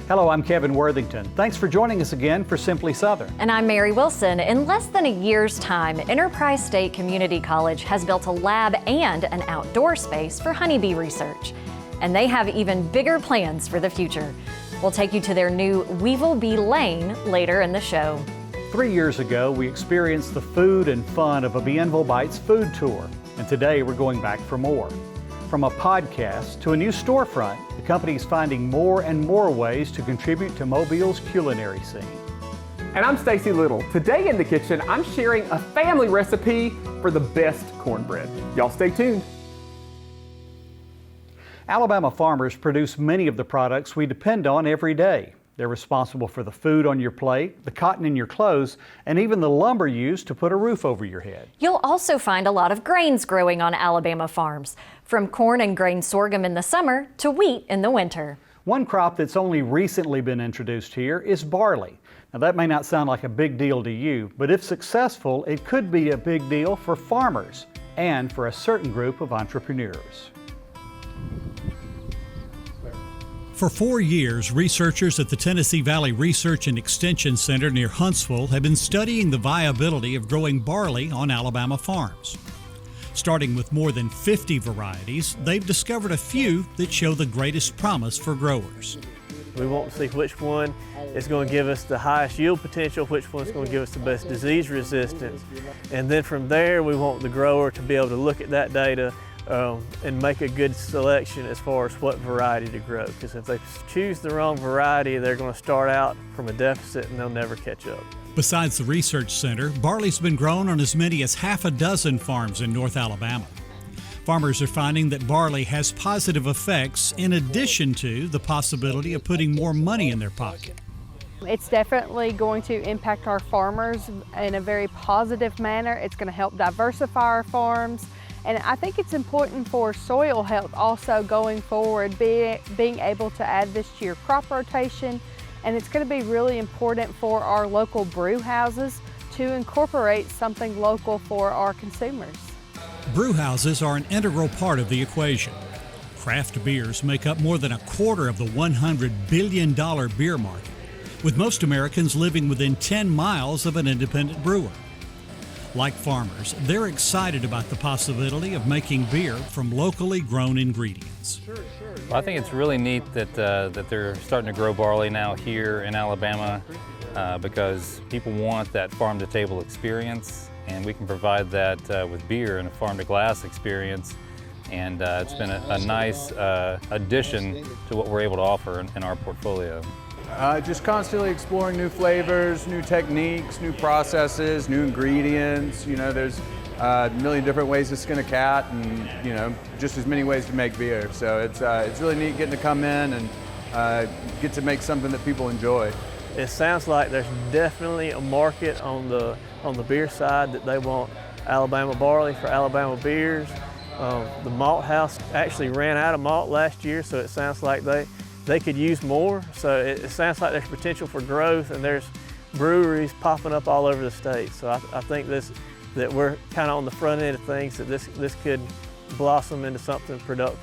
Hello, I'm Kevin Worthington. Thanks for joining us again for Simply Southern. And I'm Mary Wilson. In less than a year's time, Enterprise State Community College has built a lab and an outdoor space for honeybee research. And they have even bigger plans for the future. We'll take you to their new Weevil Bee Lane later in the show. 3 years ago, we experienced the food and fun of a Bienville Bites food tour. And today we're going back for more. From a podcast to a new storefront, the company is finding more and more ways to contribute to Mobile's culinary scene. And I'm Stacy Little. Today in the kitchen, I'm sharing a family recipe for the best cornbread. Y'all stay tuned. Alabama farmers produce many of the products we depend on every day. They're responsible for the food on your plate, the cotton in your clothes, and even the lumber used to put a roof over your head. You'll also find a lot of grains growing on Alabama farms, from corn and grain sorghum in the summer to wheat in the winter. One crop that's only recently been introduced here is barley. Now that may not sound like a big deal to you, but if successful, it could be a big deal for farmers and for a certain group of entrepreneurs. For 4 years, researchers at the Tennessee Valley Research and Extension Center near Huntsville have been studying the viability of growing barley on Alabama farms. Starting with more than 50 varieties, they've discovered a few that show the greatest promise for growers. We want to see which one is going to give us the highest yield potential, which one is going to give us the best disease resistance. And then from there, we want the grower to be able to look at that data and make a good selection as far as what variety to grow. Because if they choose the wrong variety, they're going to start out from a deficit and they'll never catch up. Besides the research center, barley's been grown on as many as half a dozen farms in North Alabama. Farmers are finding that barley has positive effects in addition to the possibility of putting more money in their pocket. It's definitely going to impact our farmers in a very positive manner. It's going to help diversify our farms. And I think it's important for soil health also going forward, being able to add this to your crop rotation. And it's going to be really important for our local brew houses to incorporate something local for our consumers. Brew houses are an integral part of the equation. Craft beers make up more than a quarter of the $100 billion beer market, with most Americans living within 10 miles of an independent brewer. Like farmers, they're excited about the possibility of making beer from locally grown ingredients. Well, I think it's really neat that they're starting to grow barley now here in Alabama because people want that farm-to-table experience, and we can provide that with beer and a farm-to-glass experience. And it's been a nice addition to what we're able to offer in our portfolio. Just constantly exploring new flavors, new techniques, new processes, new ingredients. You know, there's a million different ways to skin a cat, and you know, just as many ways to make beer. So it's really neat getting to come in and get to make something that people enjoy. It sounds like there's definitely a market on the beer side that they want Alabama barley for Alabama beers. The malt house actually ran out of malt last year, so it sounds like they could use more. So it sounds like there's potential for growth, and there's breweries popping up all over the state. So I think that we're kind of on the front end of things, that this could blossom into something productive.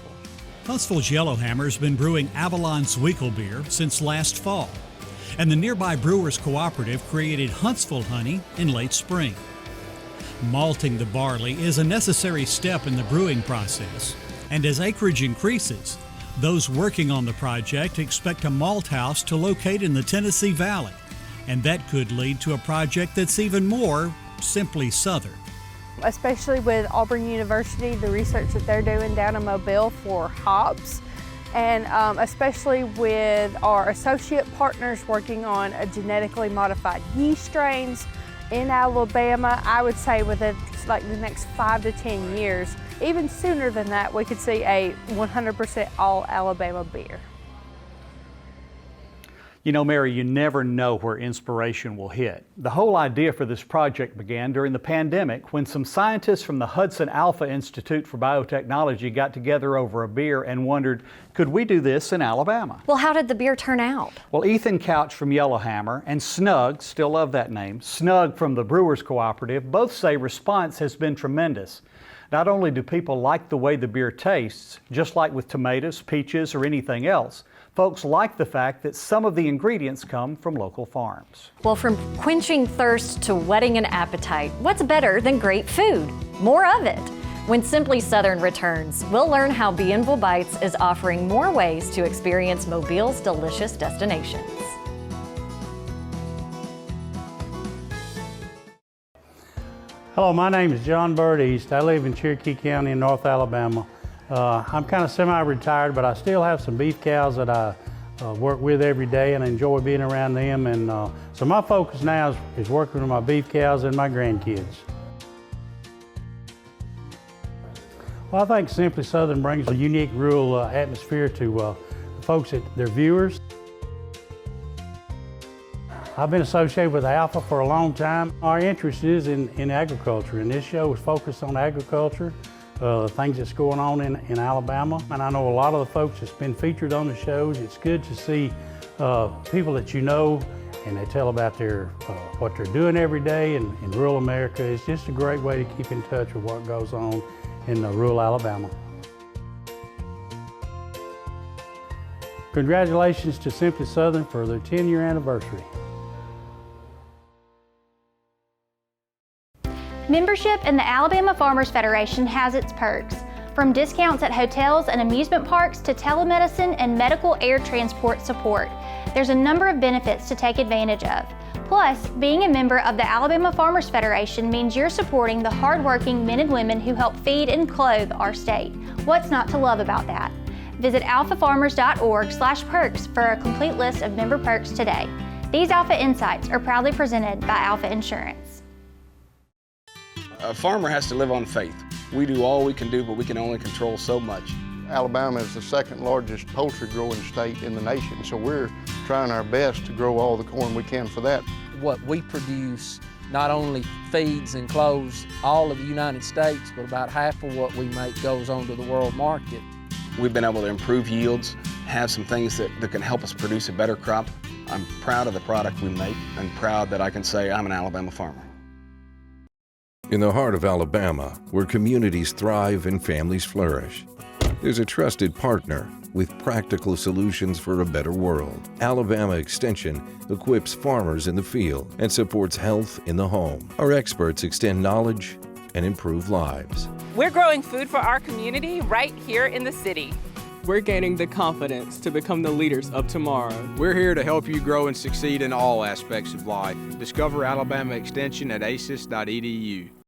Huntsville's Yellowhammer's been brewing Avalon's Weekle beer since last fall, and the nearby Brewers Cooperative created Huntsville Honey in late spring. Malting the barley is a necessary step in the brewing process, and as acreage increases, those working on the project expect a malt house to locate in the Tennessee Valley, and that could lead to a project that's even more simply Southern. Especially with Auburn University, the research that they're doing down in Mobile for hops, and especially with our associate partners working on a genetically modified yeast strains in Alabama. I would say within like the next 5 to 10 years, even sooner than that, we could see a 100% all Alabama beer. You know, Mary, you never know where inspiration will hit. The whole idea for this project began during the pandemic when some scientists from the HudsonAlpha Institute for Biotechnology got together over a beer and wondered, could we do this in Alabama? Well, how did the beer turn out? Well, Ethan Couch from Yellowhammer and Snug, still love that name, Snug from the Brewers Cooperative, both say response has been tremendous. Not only do people like the way the beer tastes, just like with tomatoes, peaches, or anything else, Folks like the fact that some of the ingredients come from local farms. Well, from quenching thirst to whetting an appetite, what's better than great food? More of it. When Simply Southern returns, we'll learn how Bienville Bites is offering more ways to experience Mobile's delicious destinations. Hello, my name is John Bert East. I live in Cherokee County in North Alabama. I'm kind of semi-retired, but I still have some beef cows that I work with every day, and I enjoy being around them. And so my focus now is working with my beef cows and my grandkids. Well, I think Simply Southern brings a unique rural atmosphere to folks, their viewers. I've been associated with Alpha for a long time. Our interest is in agriculture, and this show is focused on agriculture, things that's going on in Alabama. And I know a lot of the folks that's been featured on the shows. It's good to see people that you know, and they tell about what they're doing every day in rural America. It's just a great way to keep in touch with what goes on in rural Alabama. Congratulations to Simply Southern for their 10-year anniversary. Membership in the Alabama Farmers Federation has its perks, from discounts at hotels and amusement parks to telemedicine and medical air transport support. There's a number of benefits to take advantage of. Plus, being a member of the Alabama Farmers Federation means you're supporting the hardworking men and women who help feed and clothe our state. What's not to love about that? Visit alphafarmers.org/perks for a complete list of member perks today. These Alpha Insights are proudly presented by Alpha Insurance. A farmer has to live on faith. We do all we can do, but we can only control so much. Alabama is the second largest poultry growing state in the nation, so we're trying our best to grow all the corn we can for that. What we produce not only feeds and clothes all of the United States, but about half of what we make goes on to the world market. We've been able to improve yields, have some things that can help us produce a better crop. I'm proud of the product we make and proud that I can say I'm an Alabama farmer. In the heart of Alabama, where communities thrive and families flourish, there's a trusted partner with practical solutions for a better world. Alabama Extension equips farmers in the field and supports health in the home. Our experts extend knowledge and improve lives. We're growing food for our community right here in the city. We're gaining the confidence to become the leaders of tomorrow. We're here to help you grow and succeed in all aspects of life. Discover Alabama Extension at aces.edu.